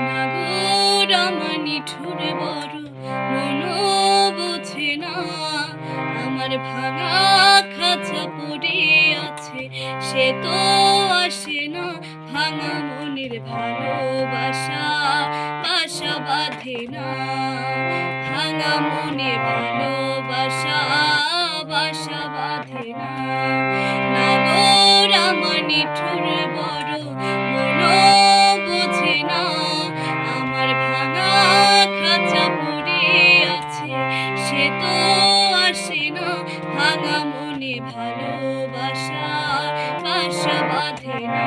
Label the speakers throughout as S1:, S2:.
S1: নাগর আমার নিঠুর বড় মনো বোঝে না, আমার ভাঙা খাঁচা পড়ে আছে সে তো আসে না, ভাঙা মনের ভালোবাসা বাসা বাঁধে না, ভাঙা মনে ভালোবাসা বাসা বাঁধে না। নাগর আমার নিঠুর বড় মনো বোঝে না, আমার ভাঙা খাঁচা পড়ে আছে সে তো আসে না, ভাঙা মনে ভালোবাসা বাসা বাঁধে না।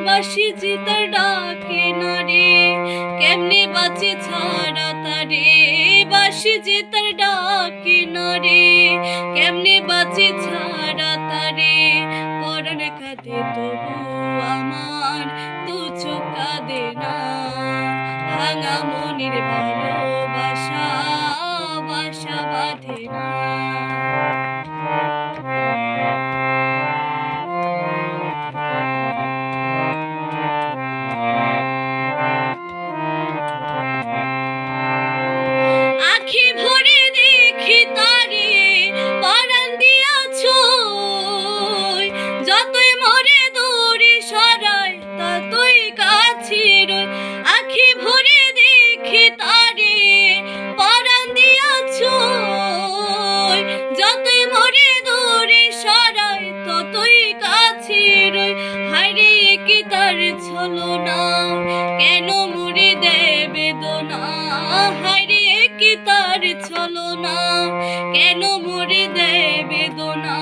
S1: বাঁশি যে তার ডাকে না রে, কেমনে বাঁচে ছাড়া তারে, বাঁশি যে তার ডাকে না রে, কেমনে বাঁচে ছাড়া তারে, পরাণ কাঁদে তবু আমার দু চোখ কাঁদে না, ভাঙা মনের ভালোবাসা বাসা বাঁধে না। যতই মরে দূরে সরাই ততই কাছে রই, আখি ভরে দেখি তারে পরাণ দিয়াছো, যতই মরে দূরে সরাই ততই কাছে রই, হায়রে কি তার ছলনা কেন মরে দেয় বেদনা, হায়রে কি তার ছলনা কেন মরে দেয় বেদনা,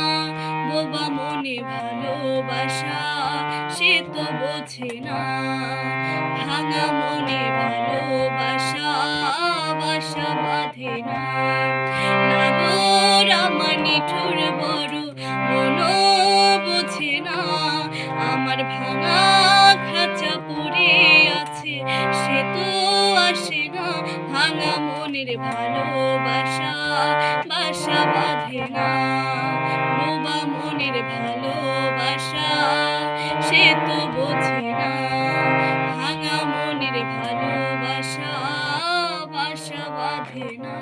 S1: বোবা মনে ভালোবাসা সে তো বোঝে না, ভাঙা মনে ভালোবাসা বাসা বাঁধে না। নাগর আমার নিঠুর বড় মনো বোঝে না, আমার ভাঙা খাঁচা পড়ে আছে সে তো আসে না, ভাঙা মনের ভালোবাসা বাসা বাঁধে না, বোবা মনের ভালোবাসা সে তো বোঝে না, ভাঙা মনের ভালোবাসা বাসা বাঁধে না।